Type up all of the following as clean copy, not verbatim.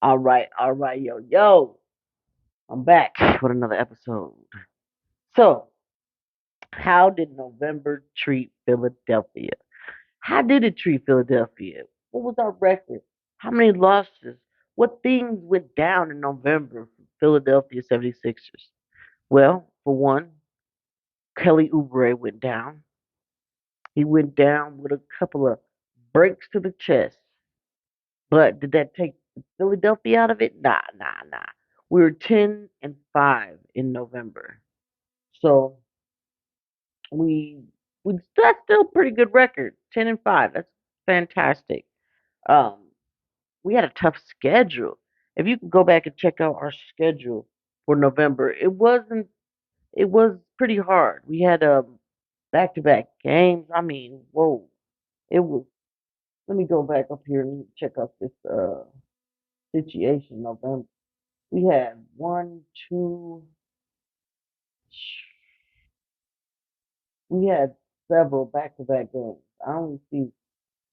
All right, yo. I'm back with another episode. So, how did November treat Philadelphia? How did it treat Philadelphia? What was our record? How many losses? What things went down in November for Philadelphia 76ers? Well, for one, Kelly Oubre went down. He went down with a couple of breaks to the chest. But did that take Philadelphia out of it? Nah, nah, nah. We were 10-5 in November. So we that's still a pretty good record. 10-5. That's fantastic. Um, we had a tough schedule. If you can go back and check out our schedule for November, it was pretty hard. We had back to back games. I mean, whoa. It was Let me go back up here and check out this situation November. We had one, two, we had several back to back games. I only see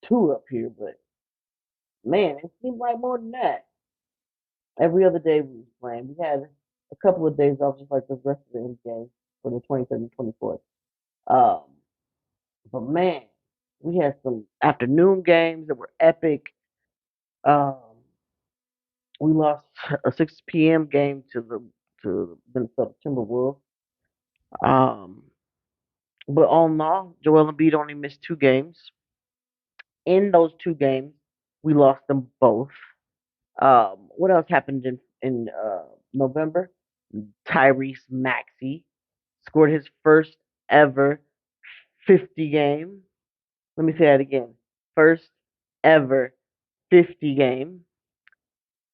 two up here, but man, it seemed like more than that. Every other day we was playing. We had a couple of days off, just like the rest of the NBA for the 23rd and 24th. Um, but man, we had some afternoon games that were epic. Um, we lost a 6 p.m. game to the Minnesota Timberwolves. Um, but all in all, Joel Embiid only missed 2 games. In those 2 games, we lost them both. What else happened in November? Tyrese Maxey scored his first ever 50 game. Let me say that again. First ever 50 game.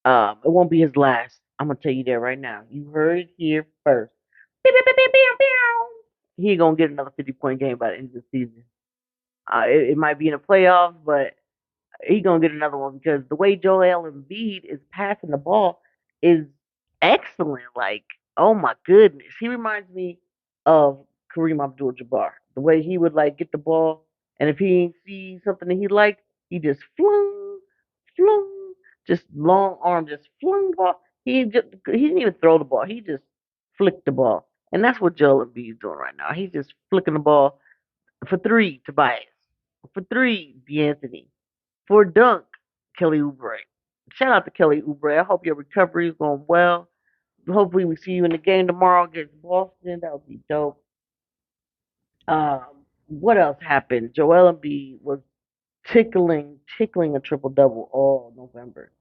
It won't be his last. I'm gonna tell you that right now. You heard it here first. Pew, pew, pew, pew, pew, pew. He gonna get another 50-point game by the end of the season. It might be in the playoffs, but he gonna get another one because the way Joel Embiid is passing the ball is excellent. Like, oh my goodness, he reminds me of Kareem Abdul-Jabbar. The way he would like get the ball, and if he ain't see something that he liked, he just flung, flung, just long arm, just flung the ball. He didn't even throw the ball. He just flicked the ball, and that's what Joel Embiid's doing right now. He's just flicking the ball for three, Tobias. For three, D'Anthony. For a dunk, Kelly Oubre. Shout out to Kelly Oubre. I hope your recovery is going well. Hopefully, we see you in the game tomorrow against Boston. That would be dope. What else happened? Joel Embiid was tickling a triple double all November.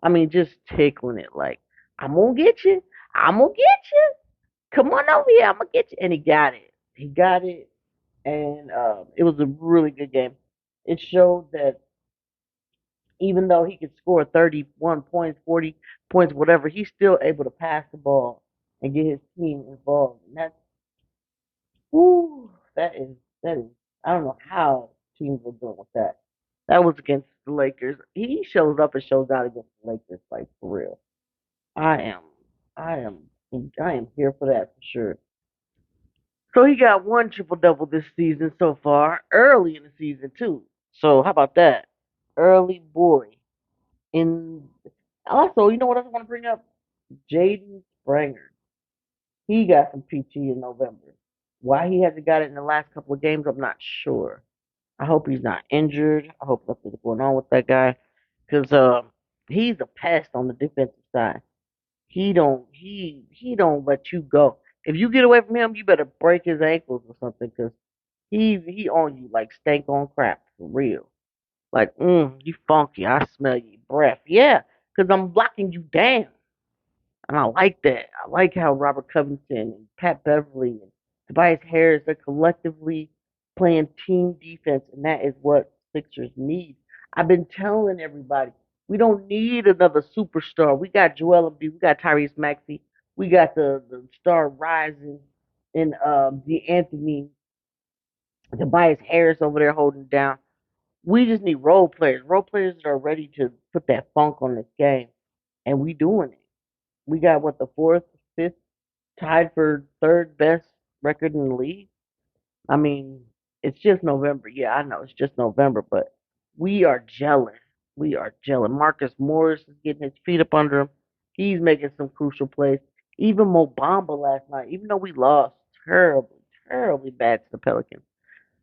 I mean, just tickling it. Like, I'm gonna get you. I'm gonna get you. Come on over here. I'm gonna get you. And he got it. He got it. And it was a really good game. It showed that even though he could score 31 points, 40 points, whatever, he's still able to pass the ball and get his team involved. And that's, whoo, that is, I don't know how teams are doing with that. That was against the Lakers. He shows up and shows out against the Lakers, like, for real. I am, I am, I am here for that for sure. So he got one triple double this season so far, early in the season too. So how about that? Early boy. And also, you know what else I want to bring up? Jaden Springer. He got some PT in November. Why he hasn't got it in the last couple of games, I'm not sure. I hope he's not injured. I hope nothing's going on with that guy, because he's a pest on the defensive side. He don't let you go. If you get away from him, you better break his ankles or something, because he on you like stank on crap for real. Like, you funky. I smell your breath. Yeah, because I'm blocking you down. And I like that. I like how Robert Covington and Pat Beverly and Tobias Harris are collectively playing team defense, and that is what Sixers need. I've been telling everybody we don't need another superstar. We got Joel Embiid, we got Tyrese Maxey, we got the star rising in D'Anthony, Tobias Harris over there holding down. We just need role players that are ready to put that funk on this game, and we doing it. We got what, the fourth, fifth, tied for third best record in the league. I mean, it's just November. Yeah, I know it's just November, but we are jealous. We are gelling. Marcus Morris is getting his feet up under him. He's making some crucial plays. Even Mo Bamba last night, even though we lost terribly, terribly bad to the Pelicans,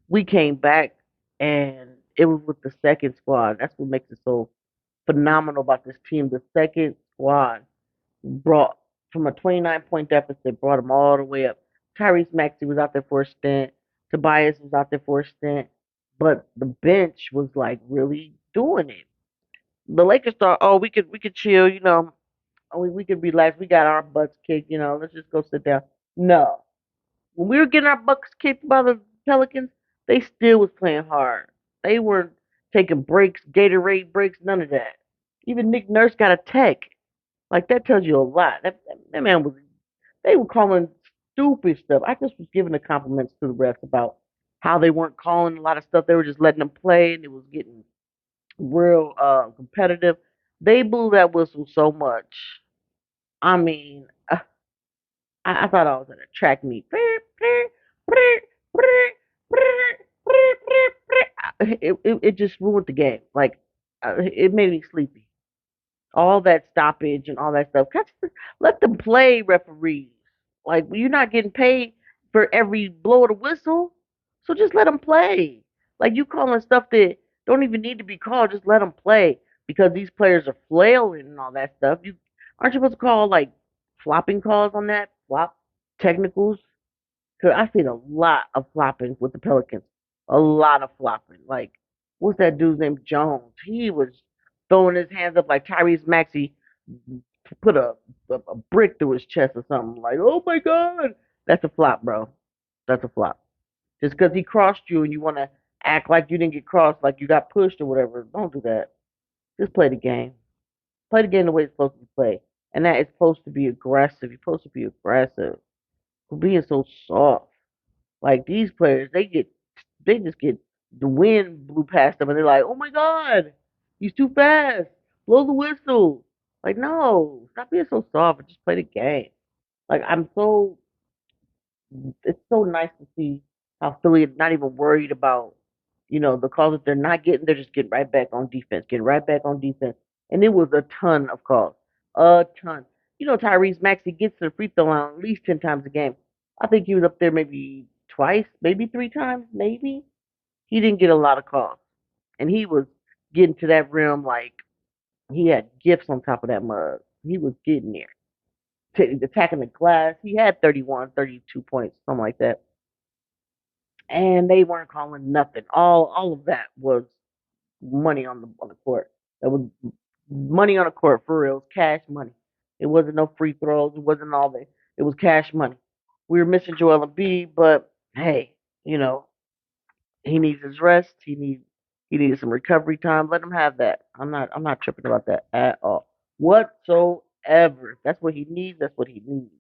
we came back and it was with the second squad. That's what makes it so phenomenal about this team. The second squad brought from a 29-point deficit, brought them all the way up. Tyrese Maxey was out there for a stint. Tobias was out there for a stint. But the bench was like really doing it. The Lakers thought, oh, we could chill, oh, we could relax. We got our butts kicked, let's just go sit down. No. When we were getting our butts kicked by the Pelicans, they still was playing hard. They weren't taking breaks, Gatorade breaks, none of that. Even Nick Nurse got a tech. Like that tells you a lot. That man was. They were calling stupid stuff. I just was giving the compliments to the refs about how they weren't calling a lot of stuff. They were just letting them play, and it was getting real competitive. They blew that whistle so much. I mean, I thought I was at a track meet. It just ruined the game. Like it made me sleepy. All that stoppage and all that stuff. Let them play, referees. Like you're not getting paid for every blow of the whistle, so just let them play. Like you calling stuff that don't even need to be called, just let them play because these players are flailing and all that stuff. You aren't you supposed to call like flopping calls on that flop technicals? Cause I seen a lot of flopping with the Pelicans. A lot of flopping. Like, what's that dude's name? Jones. He was throwing his hands up like Tyrese Maxey put a brick through his chest or something. Like, oh my God. That's a flop, bro. That's a flop. Just because he crossed you and you want to act like you didn't get crossed, like you got pushed or whatever, don't do that. Just play the game. Play the game the way it's supposed to be played. And that it's supposed to be aggressive. You're supposed to be aggressive. For being so soft. Like these players, they just get the wind blew past them, and they're like, "Oh my God, he's too fast! Blow the whistle!" Like, no, stop being so soft and just play the game. Like it's so nice to see how Philly is not even worried about, the calls that they're not getting. They're just getting right back on defense, getting right back on defense, and it was a ton of calls, a ton. Tyrese Maxey gets to the free throw line at least 10 times a game. I think he was up there maybe twice, maybe 3 times, maybe. He didn't get a lot of calls, and he was getting to that rim like he had gifts on top of that mug. He was getting there, attacking the glass. He had 31, 32 points, something like that, and they weren't calling nothing. All of that was money on the court. That was money on the court for real. It was cash money. It wasn't no free throws. It wasn't all that. It was cash money. We were missing Joel Embiid, but hey, you know he needs his rest. He needs some recovery time. Let him have that. I'm not tripping about that at all whatsoever. If that's what he needs. That's what he needs.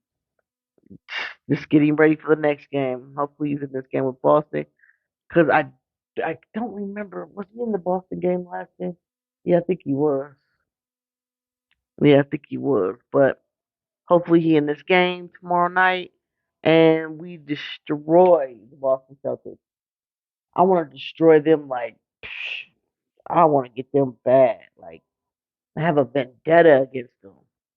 Just getting ready for the next game. Hopefully he's in this game with Boston. Cause I don't remember. Was he in the Boston game last game? Yeah, I think he was. Yeah, I think he was. But hopefully he in this game tomorrow night, and we destroy the Boston Celtics. I want to destroy them like I want to get them bad. Like I have a vendetta against them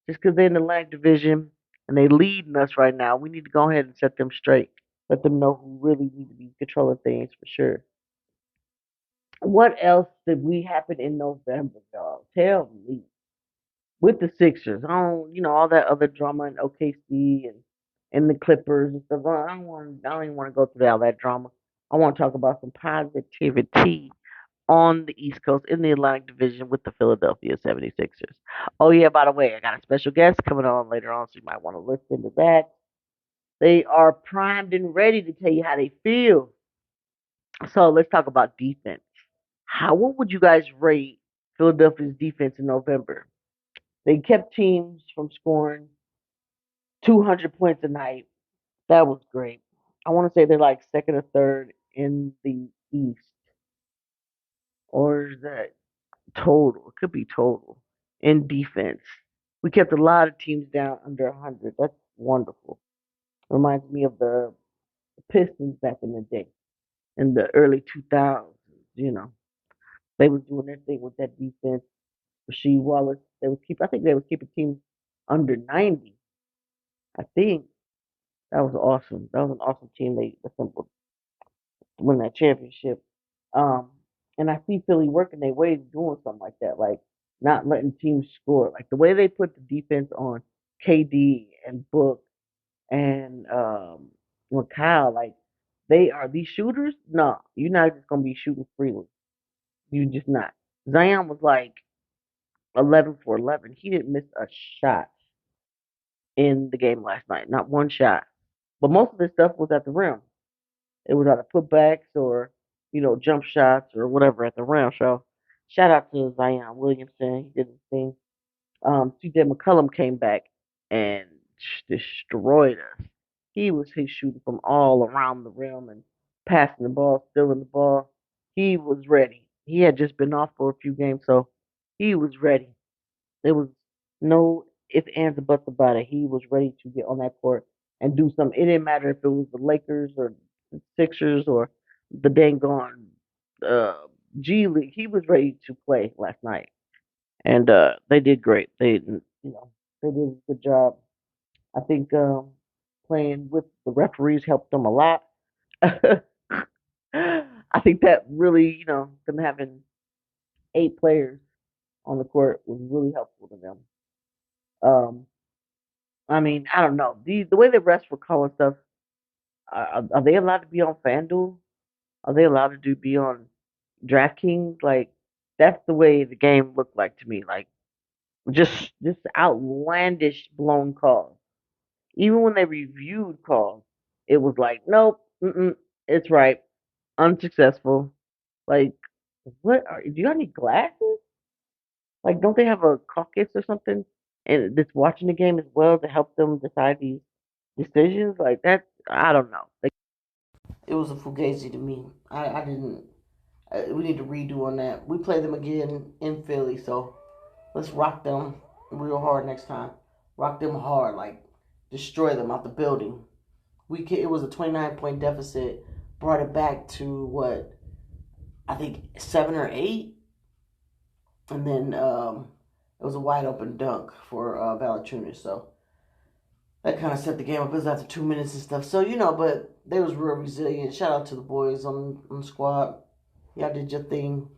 just because they're in the Atlantic Division and they leading us right now. We need to go ahead and set them straight. Let them know who really need to be controlling things for sure. What else did we happen in November, y'all? Tell me. With the Sixers, I don't, all that other drama in OKC and the Clippers and stuff. I don't even want to go through all that drama. I want to talk about some positivity on the East Coast in the Atlantic Division with the Philadelphia 76ers. Oh yeah, by the way, I got a special guest coming on later on, so you might want to listen to that. They are primed and ready to tell you how they feel. So let's talk about defense. What would you guys rate Philadelphia's defense in November? They kept teams from scoring 200 points a night. That was great. I want to say they're like second or third in the East. Or is that total? It could be total in defense. We kept a lot of teams down under 100. That's wonderful. Reminds me of the Pistons back in the day, in the early 2000s, you know. They was doing their thing with that defense. Rasheed Wallace, I think they was keeping teams under 90. I think that was awesome. That was an awesome team they assembled to win that championship. Um, and I see Philly working their way doing something like that, like not letting teams score. Like the way they put the defense on KD and Book and Kyle, like they are these shooters. No, you're not just gonna be shooting freely. You just not. Zion was like 11 for 11. He didn't miss a shot in the game last night, not one shot. But most of this stuff was at the rim. It was either putbacks or, jump shots or whatever at the rim. So shout out to Zion Williamson. He did his thing. CJ McCollum came back and destroyed us. He shooting from all around the rim and passing the ball, stealing the ball. He was ready. He had just been off for a few games, so he was ready. There was no ifs, ands, or buts about it. He was ready to get on that court and do something. It didn't matter if it was the Lakers or the Sixers or the dang gone uh, G League. He was ready to play last night, and they did great. They did a good job. I think playing with the referees helped them a lot. I think that really, them having 8 players on the court was really helpful to them. Um, I mean, I don't know. The way the refs were calling stuff, are they allowed to be on FanDuel? Are they allowed to be on DraftKings? Like, that's the way the game looked like to me. Like, just outlandish blown calls. Even when they reviewed calls, it was like, nope, it's right, unsuccessful. Like, do you have any glasses? Like, don't they have a caucus or something? And that's watching the game as well to help them decide these decisions? Like, that, I don't know. Like, it was a fugazi to me. I didn't. We need to redo on that. We play them again in Philly, so let's rock them real hard next time. Rock them hard, like destroy them out the building. It was a 29-point deficit. Brought it back to what I think 7 or 8, and then it was a wide open dunk for Valanciunas. So that kind of set the game up. It was after 2 minutes and stuff. So but they was real resilient. Shout out to the boys on the squad. Y'all did your thing.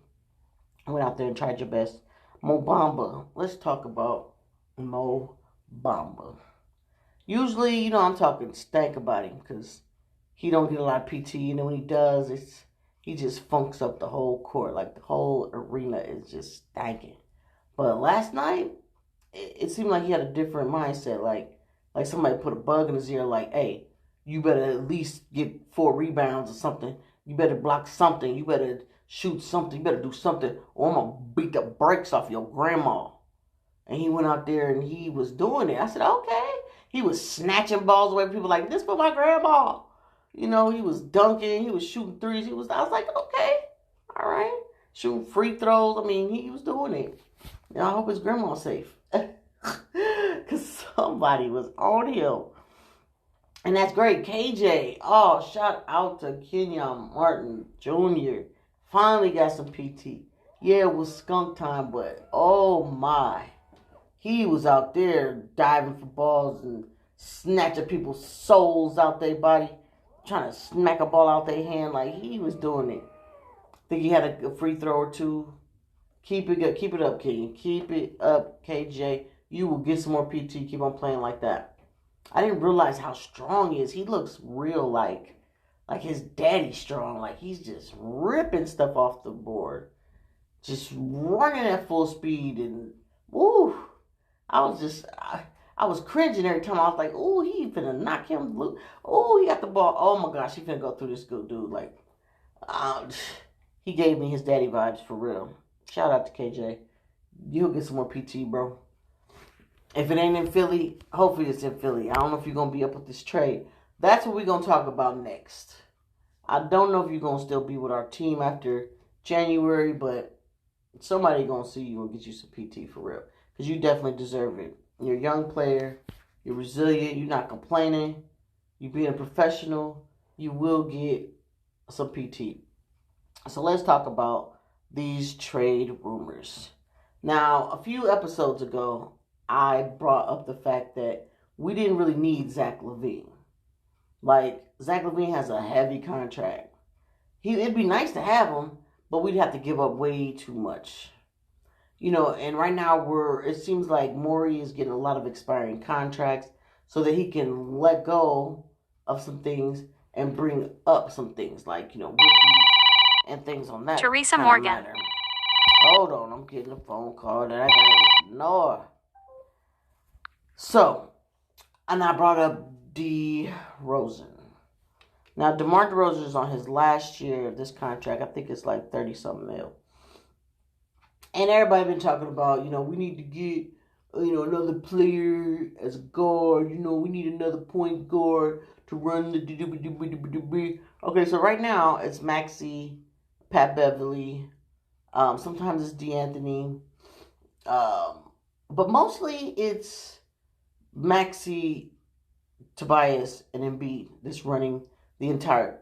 Went out there and tried your best. Mo Bamba. Let's talk about Mo Bamba. Usually, I'm talking stank about him because he don't get a lot of PT, and then when he does, he just funks up the whole court. Like the whole arena is just stanking. But last night, it seemed like he had a different mindset. Like somebody put a bug in his ear. Like, hey, you better at least get 4 rebounds or something. You better block something. You better shoot something. You better do something, or I'm gonna beat the brakes off your grandma. And he went out there and he was doing it. I said, okay. He was snatching balls away from people like, this for my grandma. He was dunking. He was shooting threes. I was like, okay, all right. Shooting free throws. I mean, he was doing it. I hope his grandma's safe. Because somebody was on him. And that's great. KJ. Oh, shout out to Kenyon Martin Jr. Finally got some PT. Yeah, it was skunk time, but oh my. He was out there diving for balls and snatching people's souls out their body, trying to smack a ball out their hand like he was doing it. Think he had a free throw or two. Keep it up, King. Keep it up, KJ. You will get some more PT. Keep on playing like that. I didn't realize how strong he is. He looks real like his daddy strong. Like he's just ripping stuff off the board, just running at full speed and woo. I was cringing every time. I was like, "Ooh, he finna knock him loose. Ooh, he got the ball. Oh my gosh, he finna go through this good dude. Like, uh, he gave me his daddy vibes for real. Shout out to KJ. You'll get some more PT, bro. If it ain't in Philly, hopefully it's in Philly. I don't know if you're gonna be up with this trade. That's what we're gonna talk about next. I don't know if you're gonna still be with our team after January, but somebody gonna see you and get you some PT for real. Because you definitely deserve it. You're a young player. You're resilient. You're not complaining. You being a professional. You will get some PT. So let's talk about these trade rumors. Now, a few episodes ago, I brought up the fact that we didn't really need Zach LaVine. Like, Zach LaVine has a heavy contract. It'd be nice to have him, but we'd have to give up way too much. And right now it seems like Morey is getting a lot of expiring contracts so that he can let go of some things and bring up some things like, rookies and things on that. Teresa Morgan. Matter. Hold on, I'm getting a phone call that I gotta ignore. So, and I brought up DeRozan. Now, DeMar DeRozan is on his last year of this contract. I think it's like 30-something mil. And everybody been talking about, we need to get, another player as a guard. We need another point guard to run the... Okay, so right now it's Maxey, Pat Beverly. Sometimes it's DeAnthony. But mostly it's Maxey, Tobias, and Embiid that's running the entire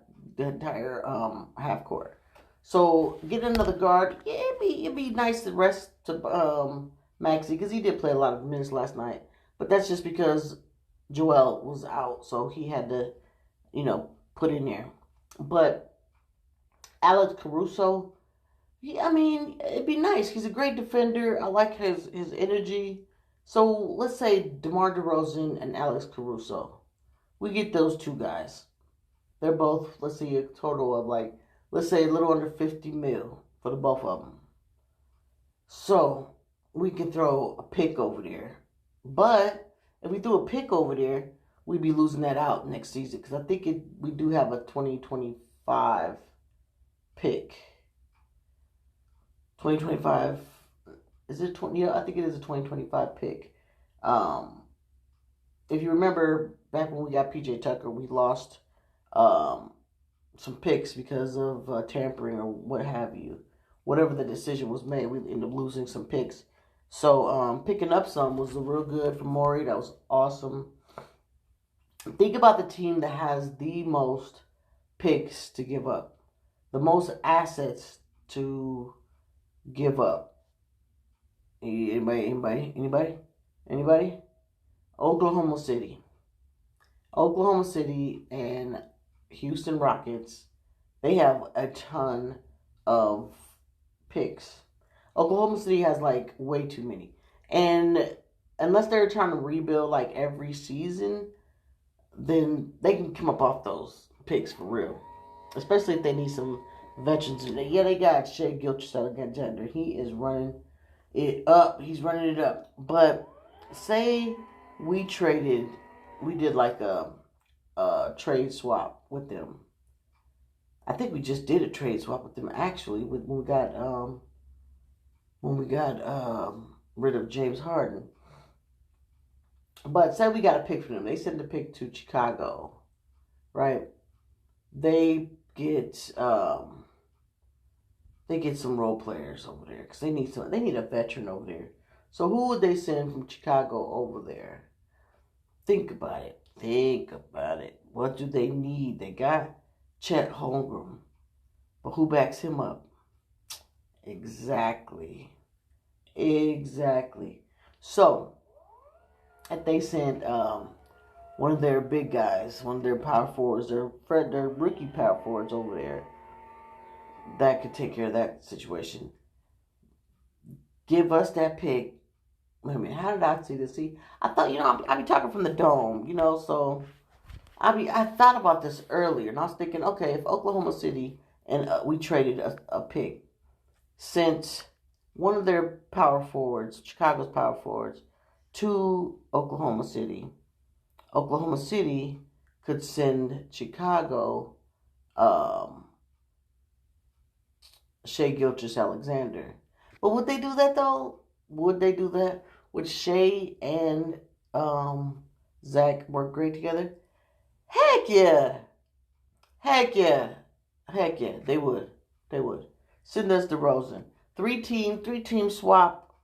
half court. So getting another guard, yeah, it'd be nice to rest to Maxey because he did play a lot of minutes last night. But that's just because Joel was out, so he had to, put in there. But Alex Caruso, it'd be nice. He's a great defender. I like his energy. So let's say DeMar DeRozan and Alex Caruso. We get those two guys. They're both, let's see, a total of let's say a little under 50 mil for the both of them. So we can throw a pick over there. But if we threw a pick over there, we'd be losing that out next season because I think we do have a 2025 pick. 2025, is it 20? Yeah, I think it is a 2025 pick. If you remember, back when we got PJ Tucker, we lost some picks because of tampering or what have you. Whatever the decision was made, we ended up losing some picks. So picking up some was real good for Morey. That was awesome. Think about the team that has the most picks to give up, the most assets to give up. Anybody? Oklahoma City and Houston Rockets, they have a ton of picks. Oklahoma City has way too many. And unless they're trying to rebuild every season, then they can come up off those picks for real. Especially if they need some veterans in there. Yeah, they got Shai Gilgeous-Alexander. He is running it up. He's running it up. But say we did a trade swap with them. I think we just did a trade swap with them actually when we got rid of James Harden. But say we got a pick from them. They sent the pick to Chicago, right? They get some role players over there because they need a veteran over there. So who would they send from Chicago over there? Think about it. What do they need? They got Chet Holmgren. But who backs him up? Exactly. So, if they sent one of their big guys, one of their power forwards, their rookie power forwards over there, that could take care of that situation. Give us that pick. Wait a minute, how did I see this? See, I thought, I'd be talking from the dome, so I thought about this earlier, and I was thinking, okay, if Oklahoma City and we traded a pick, sent one of their power forwards, Chicago's power forwards, to Oklahoma City could send Chicago Shai Gilgeous-Alexander. But would they do that though? Would Shai and Zach work great together? Heck yeah. They would. Send us DeRozan. Three team swap.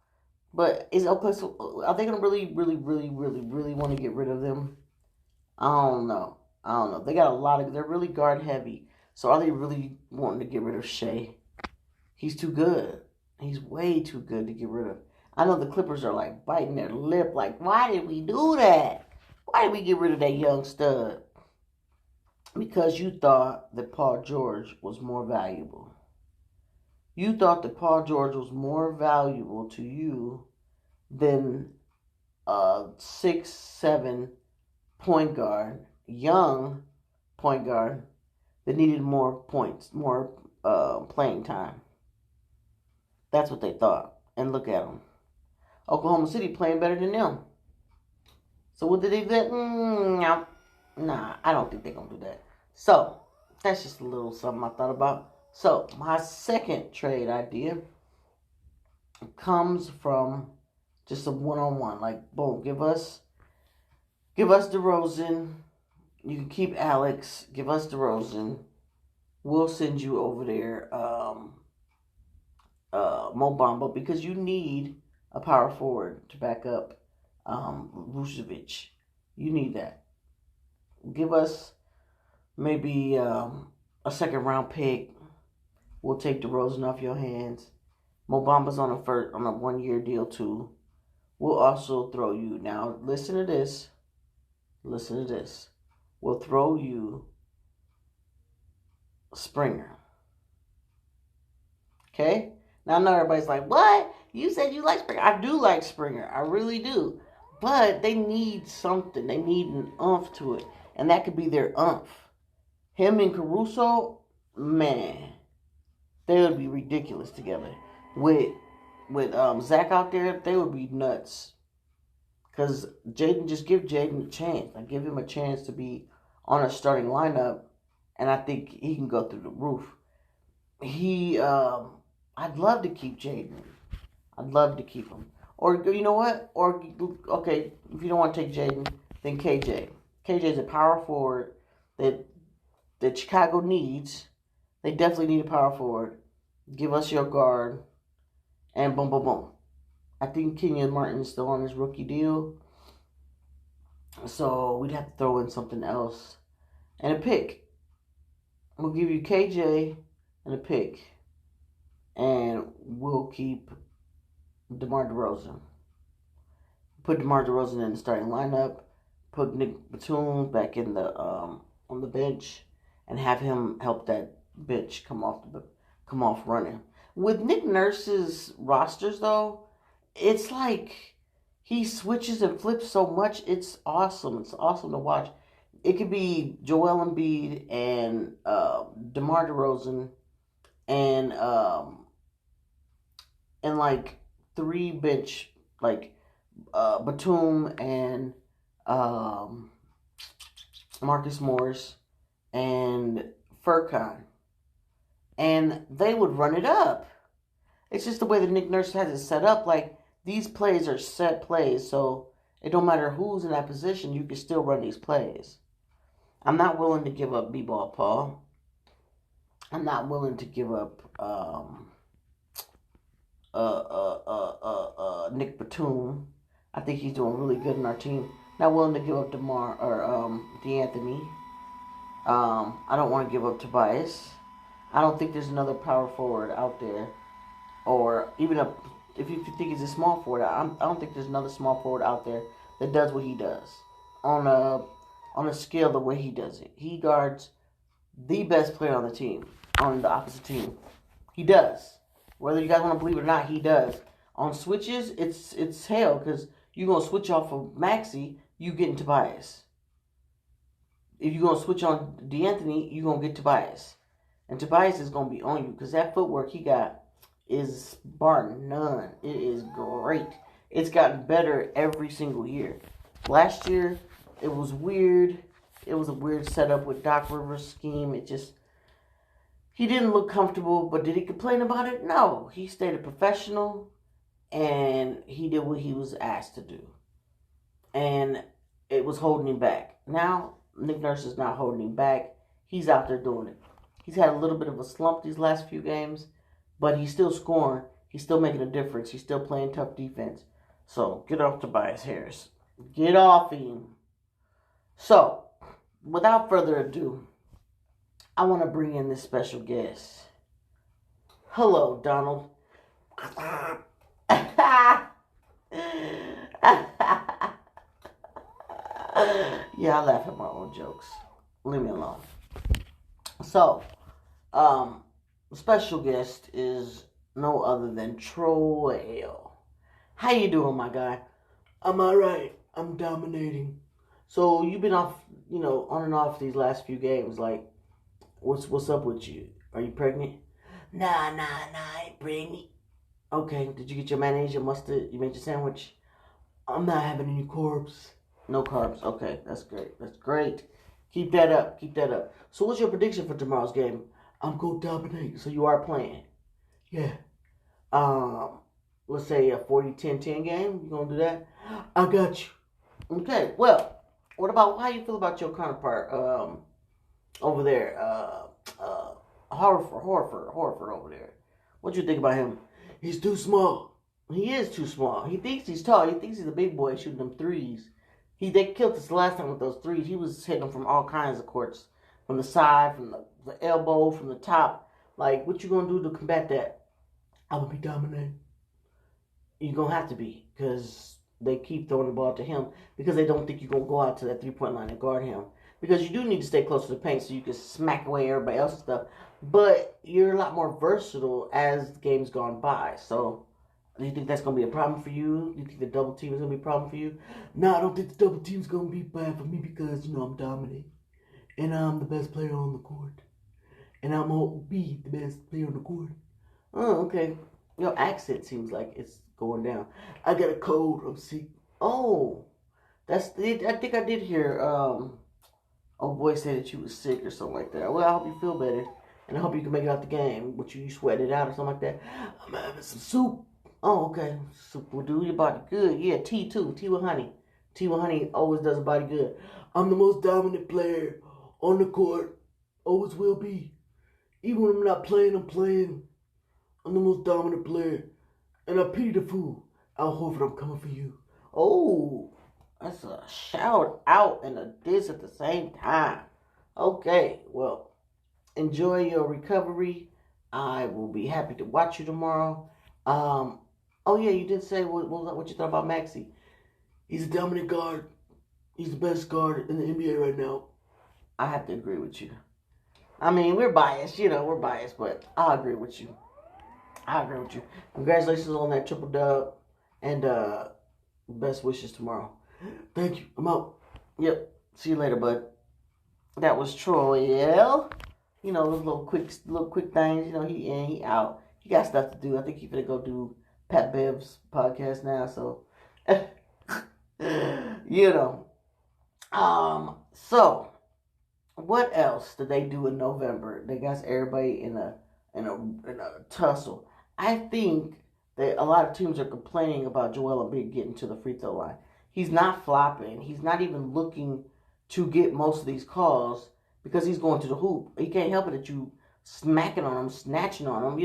But are they gonna really want to get rid of them? I don't know. They got they're really guard heavy. So are they really wanting to get rid of Shai? He's too good. He's way too good to get rid of. I know the Clippers are like biting their lip, like, why did we do that? Why did we get rid of that young stud? Because you thought that Paul George was more valuable. You thought that Paul George was more valuable to you than a 6'7" point guard, young point guard that needed more points, more playing time. That's what they thought. And look at them. Oklahoma City playing better than them. So what did they do? No. Nah, I don't think they're going to do that. So, that's just a little something I thought about. So, my second trade idea comes from just a one-on-one. Like, boom, give us DeRozan. You can keep Alex. Give us DeRozan. We'll send you over there Mo Bamba, because you need a power forward to back up Vucevic. You need that. Give us maybe a second round pick. We'll take DeRozan off your hands. Mo Bamba's on a 1 year deal too. We'll also throw you, now listen to this. Listen to this. We'll throw you Springer. Okay? Now I know everybody's like, what? You said you like Springer. I do like Springer. I really do. But they need something. They need an umph to it. And that could be their umph. Him and Caruso, man, they would be ridiculous together. With Zach out there, they would be nuts. Because just give Jaden a chance. Like, give him a chance to be on a starting lineup. And I think he can go through the roof. I'd love to keep Jaden. I'd love to keep him. Or, you know what? Or, okay, if you don't want to take Jaden, then KJ. KJ's a power forward that Chicago needs. They definitely need a power forward. Give us your guard. And boom, boom, boom. I think Kenyon Martin's still on his rookie deal. So we'd have to throw in something else. And a pick. We'll give you KJ and a pick. And we'll keep DeMar DeRozan. Put DeMar DeRozan in the starting lineup. Put Nick Batum back in the on the bench, and have him help that bench come off running. With Nick Nurse's rosters, though, it's like he switches and flips so much. It's awesome. It's awesome to watch. It could be Joel Embiid and DeMar DeRozan and like 3 bench, like Batum and Marcus Morris and Furkan. And they would run it up. It's just the way that Nick Nurse has it set up. Like, these plays are set plays, so it don't matter who's in that position, you can still run these plays. I'm not willing to give up B-Ball Paul. I'm not willing to give up Nick Batum. I think he's doing really good in our team. Not willing to give up DeMar or D'Anthony. I don't want to give up Tobias. I don't think there's another power forward out there, or even if you think he's a small forward. I don't think there's another small forward out there that does what he does on a scale the way he does it. He guards the best player on the team, on the opposite team. He does. Whether you guys want to believe it or not, he does. On switches, it's hell, because you're going to switch off of Maxey, you get into Tobias. If you're going to switch on D'Anthony, you're going to get Tobias. And Tobias is going to be on you, because that footwork he got is bar none. It is great. It's gotten better every single year. Last year, it was weird. It was a weird setup with Doc Rivers' scheme. He didn't look comfortable, but did he complain about it? No. He stayed a professional, and he did what he was asked to do. And it was holding him back. Now, Nick Nurse is not holding him back. He's out there doing it. He's had a little bit of a slump these last few games, but he's still scoring. He's still making a difference. He's still playing tough defense. So, get off Tobias Harris. Get off him. So, without further ado, I want to bring in this special guest. Hello, Donald. Yeah, I laugh at my own jokes. Leave me alone. So, special guest is no other than Troy. How you doing, my guy? I'm alright. I'm dominating. So you've been off, on and off these last few games. Like, what's up with you? Are you pregnant? Nah, I ain't pregnant. Okay, did you get your mayonnaise, your mustard? You made your sandwich? I'm not having any carbs. No carbs. Okay, that's great. That's great. Keep that up. Keep that up. So what's your prediction for tomorrow's game? I'm going to dominate. So you are playing? Yeah. Um, let's say a 40-10-10 game. You going to do that? I got you. Okay, well, what about, how you feel about your counterpart over there? Horford over there. What you think about him? He's too small. He is too small. He thinks he's tall. He thinks he's a big boy shooting them threes. They killed us last time with those threes. He was hitting them from all kinds of courts. From the side, from the elbow, from the top. Like, what you going to do to combat that? I'm going to be dominating. You're going to have to be. Because they keep throwing the ball to him. Because they don't think you're going to go out to that three-point line and guard him. Because you do need to stay close to the paint so you can smack away everybody else's stuff. But you're a lot more versatile as the game's gone by. So, do you think that's going to be a problem for you? Do you think the double team is going to be a problem for you? No, I don't think the double team is going to be bad for me because, I'm dominant. And I'm the best player on the court. And I'm going to be the best player on the court. Oh, okay. Your accent seems like it's going down. I got a cold. I'm sick. Oh, I think I did hear old boy say that you was sick or something like that. Well, I hope you feel better. And I hope you can make it out the game. But you sweat it out or something like that. I'm having some soup. Oh, okay. Soup will do your body good. Yeah, tea too. Tea with honey. Tea with honey always does a body good. I'm the most dominant player on the court. Always will be. Even when I'm not playing, I'm playing. I'm the most dominant player. And I pity the fool. Al Horford, I'm coming for you. Oh, that's a shout out and a diss at the same time. Okay, well, enjoy your recovery. I will be happy to watch you tomorrow. Oh yeah, you did say what you thought about Maxey. He's a dominant guard. He's the best guard in the NBA right now. I have to agree with you. I mean, we're biased, but I agree with you. Congratulations on that triple dub, and best wishes tomorrow. Thank you. I'm out. Yep. See you later, bud. That was Troy. Those little quick things. He in, he out. He got stuff to do. I think he's gonna go do Pat Bev's podcast now. So, So, what else did they do in November? They got everybody in a tussle. I think that a lot of teams are complaining about Joel Embiid getting to the free throw line. He's not flopping. He's not even looking to get most of these calls because he's going to the hoop. He can't help it that you smacking on him, snatching on him. I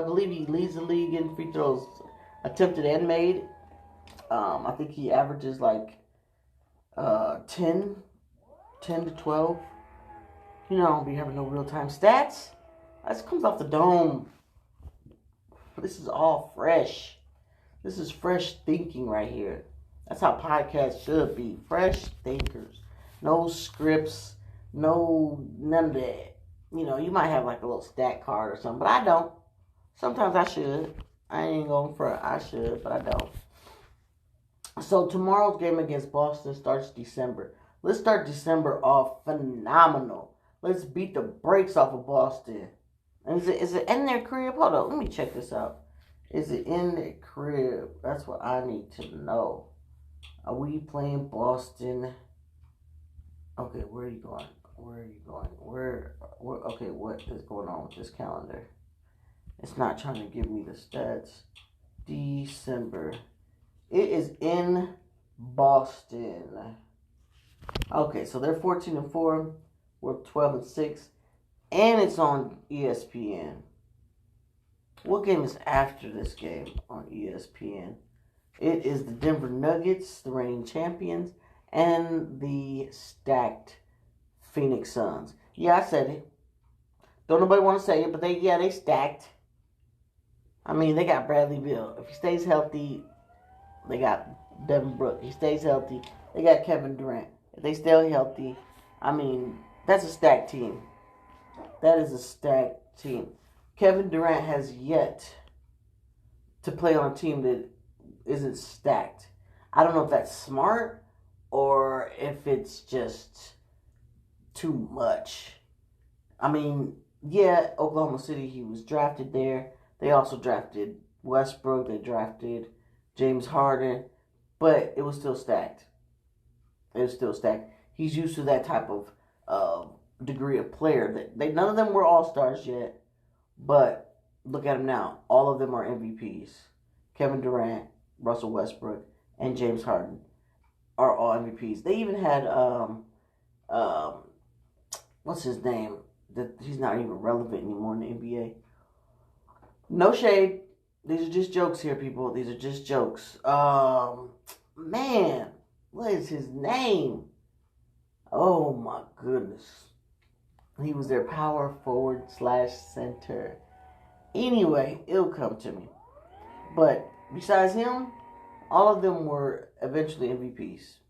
believe he leads the league in free throws attempted and made. I think he averages like 10 to 12. I don't be having no real-time stats. This comes off the dome. This is all fresh. This is fresh thinking right here. That's how podcasts should be. Fresh thinkers. No scripts. None of that. You might have like a little stat card or something, but I don't. Sometimes I should. I ain't going front. I should, but I don't. So tomorrow's game against Boston starts December. Let's start December off phenomenal. Let's beat the brakes off of Boston. And is it in their crib? Hold on, let me check this out. Is it in their crib? That's what I need to know. Are we playing Boston? Okay, where are you going? Okay, what is going on with this calendar? It's not trying to give me the stats. December. It is in Boston. Okay, so they're 14-4. We're 12-6. And it's on ESPN. What game is after this game on ESPN? It is the Denver Nuggets, the reigning champions, and the stacked Phoenix Suns. Yeah, I said it. Don't nobody want to say it, but they stacked. I mean, they got Bradley Beal. If he stays healthy, they got Devin Brooks. He stays healthy. They got Kevin Durant. If they stay healthy, I mean, that's a stacked team. That is a stacked team. Kevin Durant has yet to play on a team that isn't stacked. I don't know if that's smart or if it's just too much. I mean, yeah, Oklahoma City, he was drafted there. They also drafted Westbrook. They drafted James Harden. But it was still stacked. It was still stacked. He's used to that type of degree of player. None of them were all-stars yet. But look at them now. All of them are MVPs. Kevin Durant, Russell Westbrook, and James Harden are all MVPs. They even had, what's his name? He's not even relevant anymore in the NBA. No shade. These are just jokes here, people. These are just jokes. Man, what is his name? Oh my goodness. He was their power forward / center. Anyway, it'll come to me. But besides him, all of them were eventually MVPs.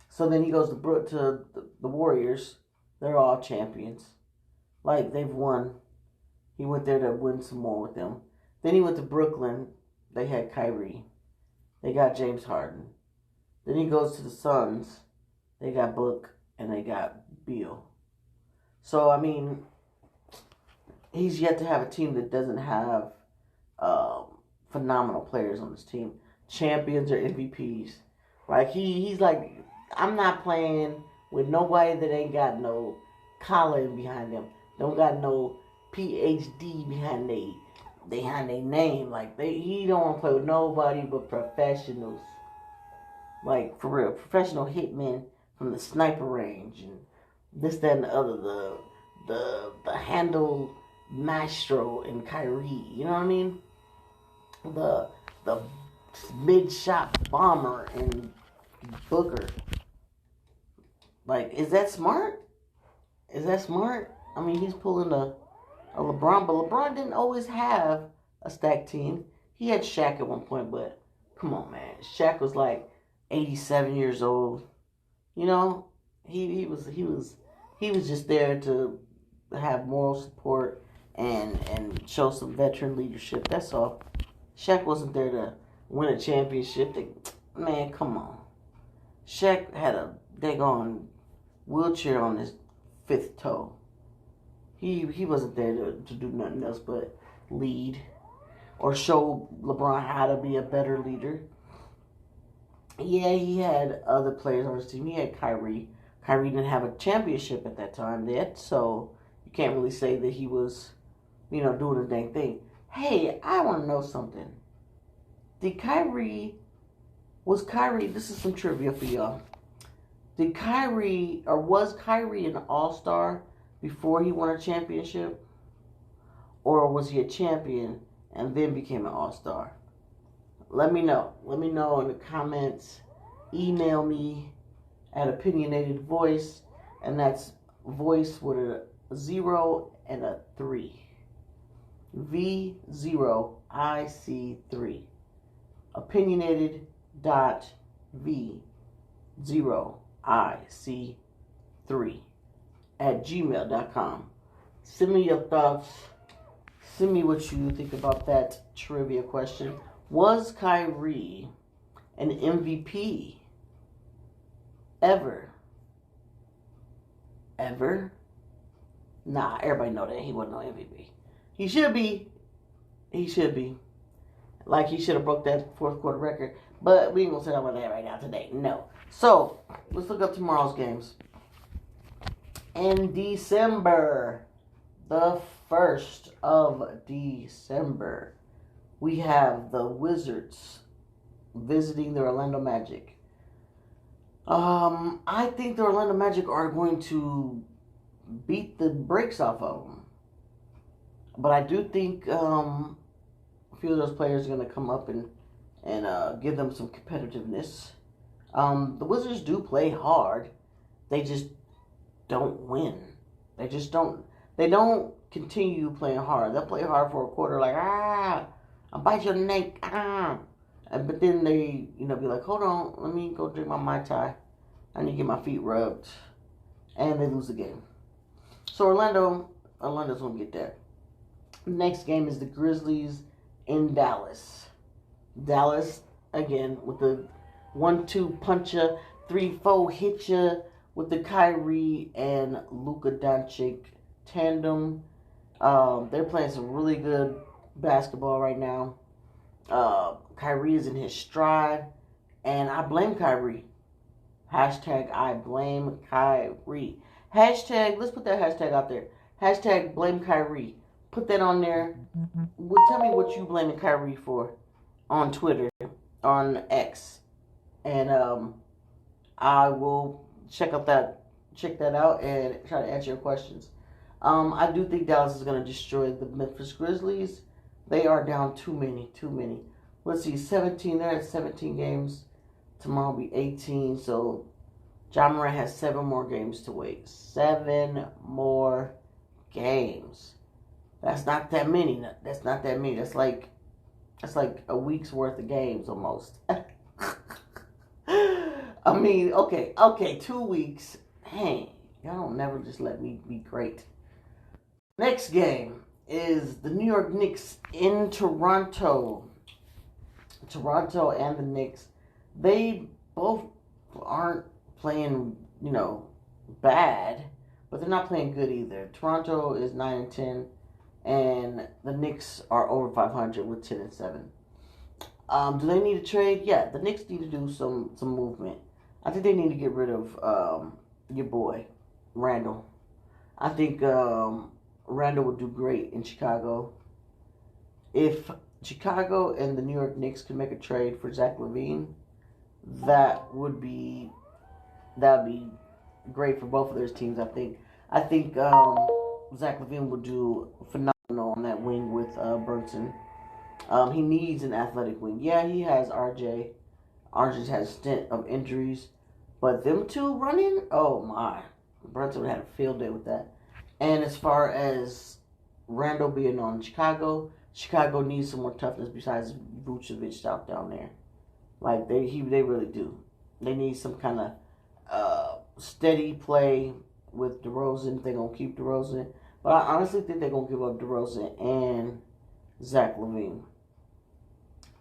So then he goes to the Warriors. They're all champions. Like, they've won. He went there to win some more with them. Then he went to Brooklyn. They had Kyrie. They got James Harden. Then he goes to the Suns. They got Book and they got Beal. So, I mean, he's yet to have a team that doesn't have phenomenal players on his team. Champions or MVPs. Like, he's like, I'm not playing with nobody that ain't got no collar behind them. Don't got no PhD behind their name. Like, he don't want to play with nobody but professionals. Like, for real, professional hitmen from the sniper range and this, that, and the other. The handle maestro and Kyrie. You know what I mean? The mid-shot bomber and Booker. Like, is that smart? Is that smart? I mean, he's pulling a LeBron, but LeBron didn't always have a stacked team. He had Shaq at one point, but come on, man. Shaq was like 87 years old. You know, he was just there to have moral support and show some veteran leadership. That's all. Shaq wasn't there to win a championship. Man, come on. Shaq had a daggone wheelchair on his fifth toe. He wasn't there to do nothing else but lead or show LeBron how to be a better leader. Yeah, he had other players on his team. He had Kyrie. Kyrie didn't have a championship at that time yet, so you can't really say that he was, doing a dang thing. Hey, I want to know something. Was Kyrie, this is some trivia for y'all. Was Kyrie an all-star before he won a championship? Or was he a champion and then became an all-star? Let me know. Let me know in the comments. Email me at Opinionated Voice, and that's voice with a 0 and a 3. V0IC3. Opinionated.v0IC3 at gmail.com. Send me your thoughts. Send me what you think about that trivia question. Was Kyrie an MVP ever? Ever? Nah, everybody know that he wasn't no MVP. He should be. He should be. Like, he should have broke that fourth quarter record. But we ain't gonna say about that right now today. No. So, let's look up tomorrow's games. In December, the 1st of December, we have the Wizards visiting the Orlando Magic. I think the Orlando Magic are going to beat the brakes off of them. But I do think a few of those players are going to come up and give them some competitiveness. The Wizards do play hard. They just don't win. They don't continue playing hard. They'll play hard for a quarter, like, I'll bite your neck, But then they, be like, hold on, let me go drink my Mai Tai. I need to get my feet rubbed. And they lose the game. So Orlando's going to get that. Next game is the Grizzlies in Dallas. Dallas, again, with the 1-2 puncher, 3-4 hitcher with the Kyrie and Luka Doncic tandem. They're playing some really good basketball right now. Kyrie is in his stride, and I blame Kyrie. Hashtag I blame Kyrie. Hashtag, let's put that hashtag out there. Hashtag blame Kyrie. Put that on there. Tell me what you blaming Kyrie for on Twitter, on X, and I will check that out and try to answer your questions. I do think Dallas is going to destroy the Memphis Grizzlies. They are down too many. Let's see, 17. They're at 17 games. Tomorrow will be 18. So Ja Morant has 7 more games to wait. 7 more games. That's not that many. That's like a week's worth of games almost. I mean, okay, 2 weeks. Hey, y'all don't never just let me be great. Next game is the New York Knicks in Toronto. Toronto and the Knicks, they both aren't playing, bad, but they're not playing good either. Toronto is 9-10, and the Knicks are over 500 with 10-7. Do they need a trade? Yeah, the Knicks need to do some movement. I think they need to get rid of your boy, Randall. I think Randall would do great in Chicago. If Chicago and the New York Knicks could make a trade for Zach LaVine, that would be great for both of those teams. I think Zach LaVine would do phenomenal on that wing with Brunson. He needs an athletic wing. Yeah, he has RJ. RJ's had a stint of injuries, but them two running, oh my, Brunson would have had a field day with that. And as far as Randall being on Chicago needs some more toughness besides Vucevic out down there. Like they really do. They need some kind of steady play with DeRozan. They're gonna keep DeRozan, but I honestly think they're gonna give up DeRozan and Zach LaVine.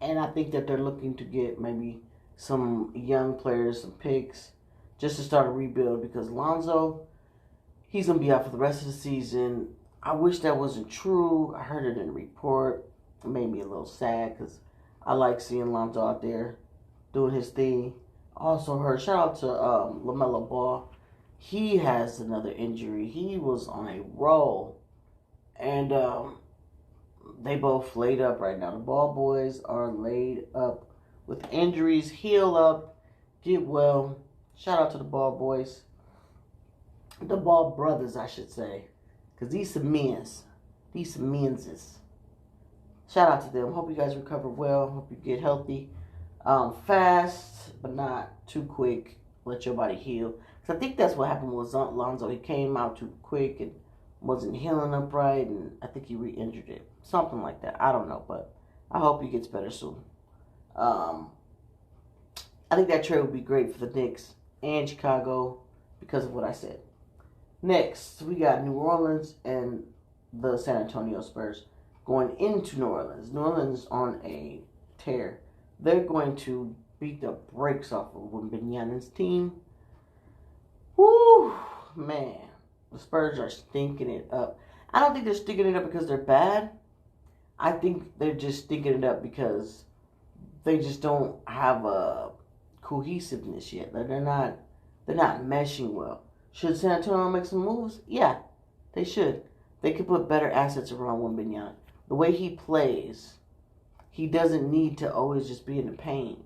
And I think that they're looking to get maybe some young players, some picks, just to start a rebuild because Lonzo, he's gonna be out for the rest of the season. I wish that wasn't true. I heard it in a report. It made me a little sad because I like seeing Lonzo out there doing his thing. Also heard, shout out to LaMelo Ball. He has another injury. He was on a roll. And they both laid up right now. The Ball boys are laid up with injuries. Heal up. Get well. Shout out to the Ball boys. The Ball brothers, I should say. Because these some men's. Shout out to them. Hope you guys recover well. Hope you get healthy. Fast, but not too quick. Let your body heal. Because I think that's what happened with Lonzo. He came out too quick and wasn't healing up right. And I think he re-injured it. Something like that. I don't know. But I hope he gets better soon. I think that trade would be great for the Knicks and Chicago because of what I said. Next, we got New Orleans and the San Antonio Spurs going into New Orleans. New Orleans on a tear. They're going to beat the brakes off of Wembanyama's team. Woo, man. The Spurs are stinking it up. I don't think they're stinking it up because they're bad. I think they're just stinking it up because they just don't have a cohesiveness yet. They're not meshing well. Should San Antonio make some moves? Yeah, they should. They could put better assets around Wembanyama. The way he plays, he doesn't need to always just be in the paint.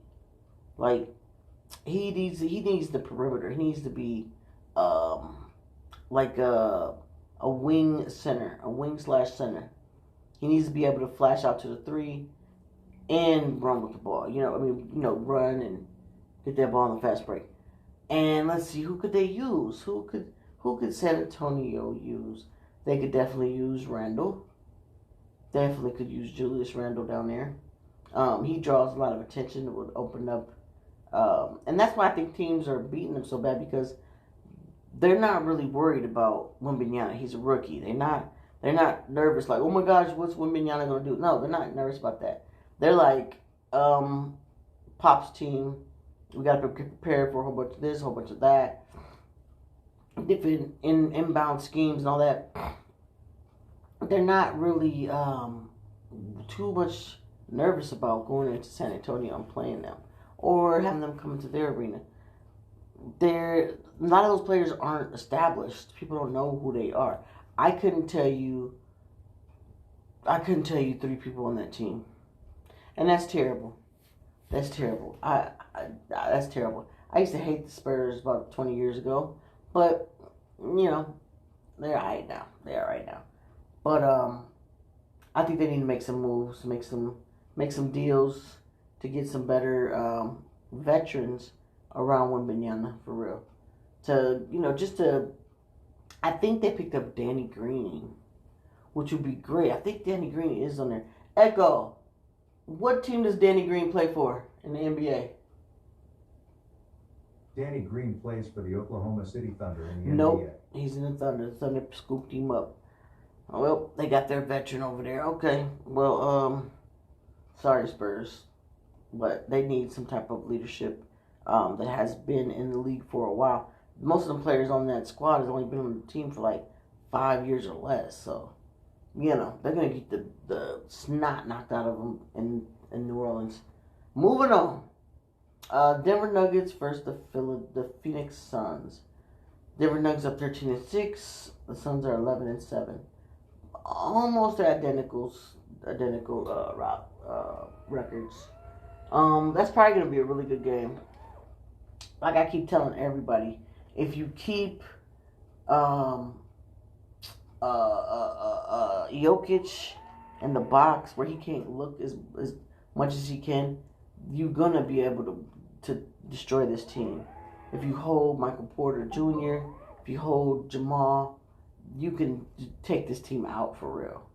Like he needs the perimeter. He needs to be like a wing center, a wing/center. He needs to be able to flash out to the 3 and run with the ball. Run and get that ball on the fast break. And let's see, who could they use? Who could San Antonio use? They could definitely use Randall. Definitely could use Julius Randle down there. He draws a lot of attention. It would open up, and that's why I think teams are beating him so bad because they're not really worried about Wembanyama. He's a rookie. They're not. They're not nervous like, oh my gosh, what's Wembanyama gonna do? No, they're not nervous about that. They're like, Pop's team. We got to be prepared for a whole bunch of this, a whole bunch of that, different inbound schemes and all that. They're not really too much nervous about going into San Antonio and playing them or having them come into their arena. A lot of those players aren't established. People don't know who they are. I couldn't tell you 3 people on that team, and that's terrible. That's terrible. That's terrible. I used to hate the Spurs about 20 years ago, but they're alright now. But I think they need to make some moves, make some deals to get some better veterans around Wembanyama for real. I think they picked up Danny Green, which would be great. I think Danny Green is on there. Echo, what team does Danny Green play for in the NBA? Danny Green plays for the Oklahoma City Thunder in the NBA. Nope, he's in the Thunder. The Thunder scooped him up. Well, they got their veteran over there. Okay, well, sorry Spurs, but they need some type of leadership that has been in the league for a while. Most of the players on that squad has only been on the team for like 5 years or less, so they're gonna get the snot knocked out of them in New Orleans. Moving on, Denver Nuggets versus the Phoenix Suns. Denver Nuggets are 13-6. The Suns are 11-7. Almost identical records. That's probably gonna be a really good game. Like I keep telling everybody, if you keep Jokic in the box where he can't look as much as he can, you're gonna be able to destroy this team. If you hold Michael Porter Jr., if you hold Jamal, you can take this team out for real.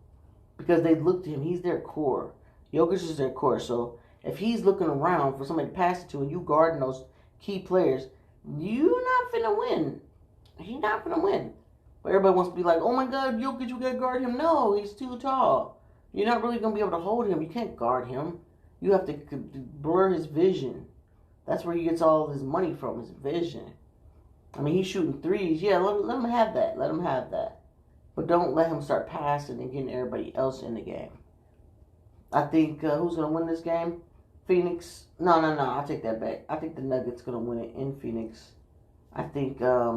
Because they look to him, he's their core. Jokic is their core. So if he's looking around for somebody to pass it to and you guarding those key players, you're not finna win. He's not finna win. But everybody wants to be like, oh my God, Jokic, you gotta guard him. No, he's too tall. You're not really gonna be able to hold him. You can't guard him. You have to blur his vision. That's where he gets all of his money from, his vision. I mean, he's shooting threes. Yeah, let him have that. Let him have that. But don't let him start passing and getting everybody else in the game. I think, who's going to win this game? Phoenix. No, I'll take that back. I think the Nuggets going to win it in Phoenix. I think, that's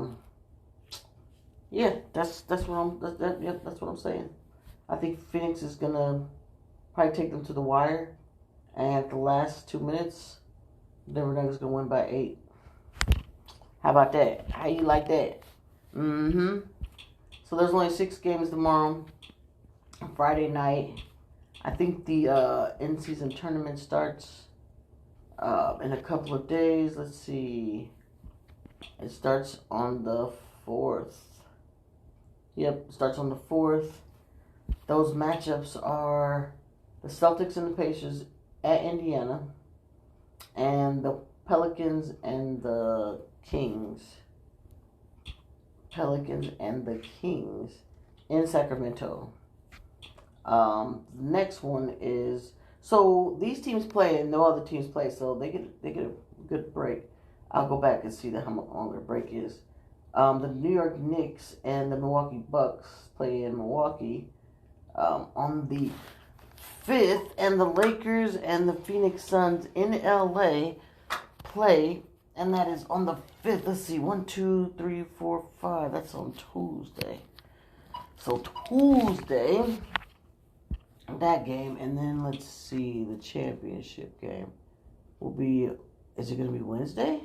what I'm saying. I think Phoenix is going to probably take them to the wire. And at the last 2 minutes, Denver Nuggets going to win by 8. How about that? How you like that? So there's only 6 games tomorrow. Friday night. I think the in-season tournament starts in a couple of days. Let's see. It starts on the 4th. Yep, it starts on the 4th. Those matchups are the Celtics and the Pacers at Indiana. And the Pelicans and the Kings. In Sacramento. Next one is, so these teams play and no other teams play, so they get a good break. I'll go back and see how long their break is. The New York Knicks and the Milwaukee Bucks play in Milwaukee on the 5th, and the Lakers and the Phoenix Suns in LA play, and that is on the 5th. Let's see, 1, 2, 3, 4, 5. That's on Tuesday. So Tuesday, that game, and then let's see, the championship game will be, is it going to be Wednesday?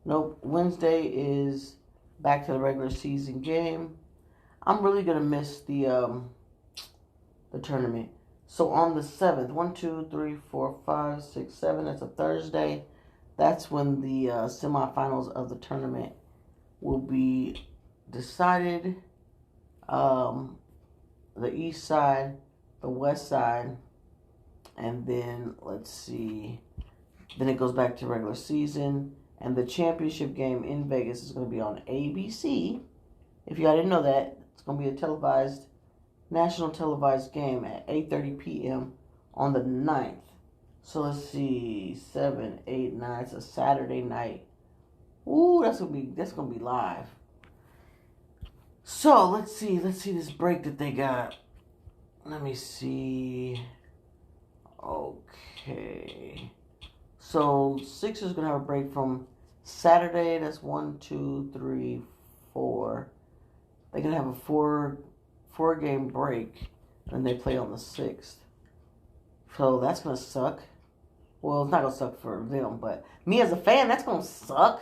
Nope, Wednesday is back to the regular season game. I'm really going to miss the tournament. So on the 7th, 1, 2, 3, 4, 5, 6, 7, that's a Thursday. That's when the semifinals of the tournament will be decided. the East Side, the West Side, and then let's see. Then it goes back to regular season, and the championship game in Vegas is going to be on ABC. If y'all didn't know that, it's going to be a national televised game at 8:30 p.m. on the 9th. So let's see, 7, 8, 9. It's a Saturday night. Ooh, that's gonna be live. So let's see this break that they got. Let me see. Okay. So Sixers gonna have a break from Saturday. That's 1, 2, 3, 4. They're gonna have a four game break, and they play on the 6th. So that's gonna suck. Well, it's not gonna suck for them, but me as a fan, that's gonna suck.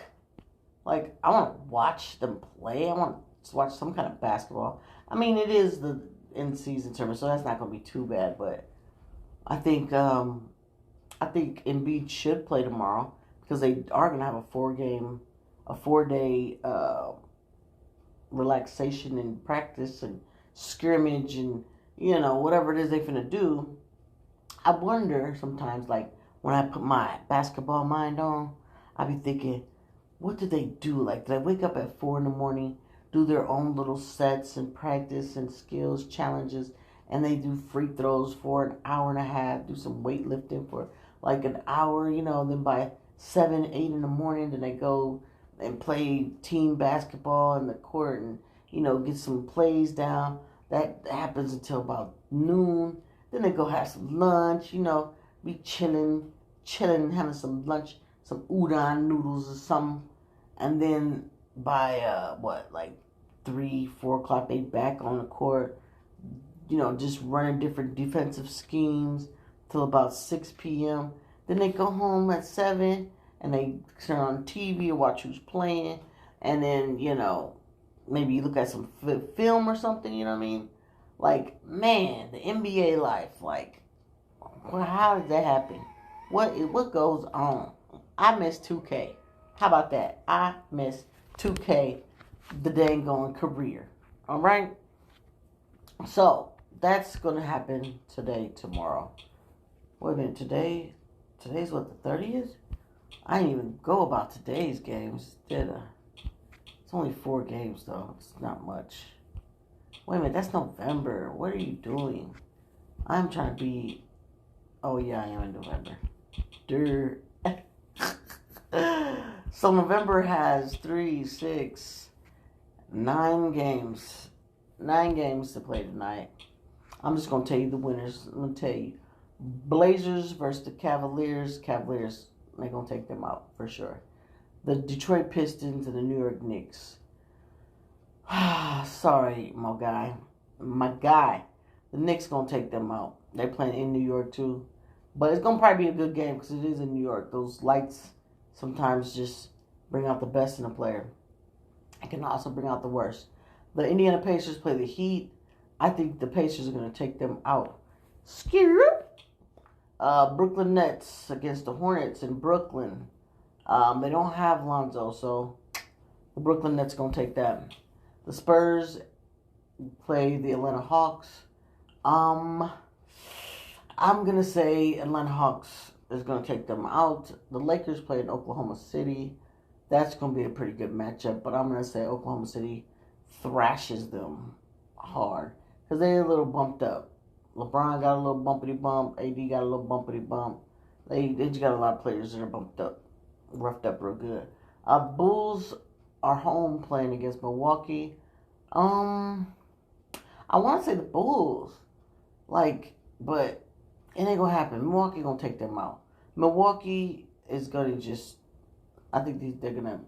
Like, I want to watch them play. I want to watch some kind of basketball. I mean, it is the in-season tournament, so that's not gonna be too bad. But I think Embiid should play tomorrow because they are gonna have a 4-day relaxation and practice and scrimmage and whatever it is they're finna do. I wonder sometimes, like when I put my basketball mind on, I be thinking, what did they do? Like, did I wake up at 4 in the morning, do their own little sets and practice and skills challenges, and they do free throws for an hour and a half, do some weightlifting for like an hour, then by 7, 8 in the morning, then they go and play team basketball in the court and, get some plays down. That happens until about noon. Then they go have some lunch, be chilling, having some lunch, some udon noodles or something. And then by, 3, 4 o'clock, they back on the court, just running different defensive schemes till about 6 p.m. Then they go home at 7 and they turn on TV or watch who's playing. And then, maybe you look at some film or something, you know what I mean? Like, man, the NBA life, like, well, how did that happen? What goes on? I miss 2K. How about that? I miss 2K, the dang going career. All right? So, that's going to happen today, tomorrow. Wait a minute, today's what, the 30th? I didn't even go about today's games, did I? It's only 4 games, though. It's not much. Wait a minute, that's November. What are you doing? I'm trying to be... Oh, yeah, I am in November. So November has 3, 6, 9 games. 9 games to play tonight. I'm just going to tell you the winners. I'm going to tell you. Blazers versus the Cavaliers. Cavaliers, they're going to take them out for sure. The Detroit Pistons and the New York Knicks. Sorry, my guy. The Knicks going to take them out. They're playing in New York too. But it's going to probably be a good game because it is in New York. Those lights sometimes just bring out the best in a player. It can also bring out the worst. The Indiana Pacers play the Heat. I think the Pacers are going to take them out. Brooklyn Nets against the Hornets in Brooklyn. They don't have Lonzo, so the Brooklyn Nets going to take that. The Spurs play the Atlanta Hawks. I'm going to say Atlanta Hawks is going to take them out. The Lakers play in Oklahoma City. That's going to be a pretty good matchup, but I'm going to say Oklahoma City thrashes them hard because they're a little bumped up. LeBron got a little bumpity bump. AD got a little bumpity bump. They just got a lot of players that are bumped up, roughed up real good. Bulls are home playing against Milwaukee. I want to say the Bulls, but it ain't gonna happen. Milwaukee gonna take them out. Milwaukee is gonna just, I think they're gonna.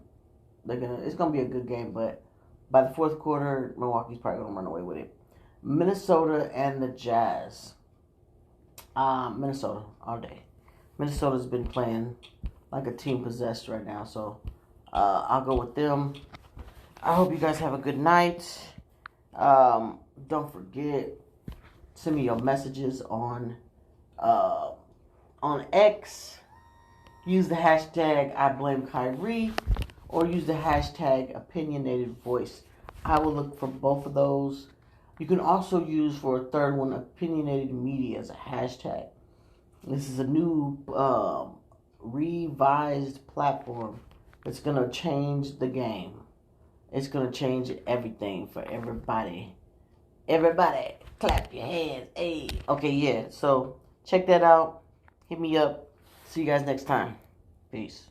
It's gonna be a good game, but by the fourth quarter, Milwaukee's probably gonna run away with it. Minnesota and the Jazz. Minnesota all day. Minnesota's been playing like a team possessed right now, so I'll go with them. I hope you guys have a good night. Don't forget, send me your messages on X. Use the hashtag I blame Kyrie or use the hashtag opinionated voice. I will look for both of those. You can also use for a third one opinionated media as a hashtag. This is a new revised platform that's going to change the game. It's going to change everything for everybody. Everybody, clap your hands. Hey. Okay, yeah. So check that out. Hit me up. See you guys next time. Peace.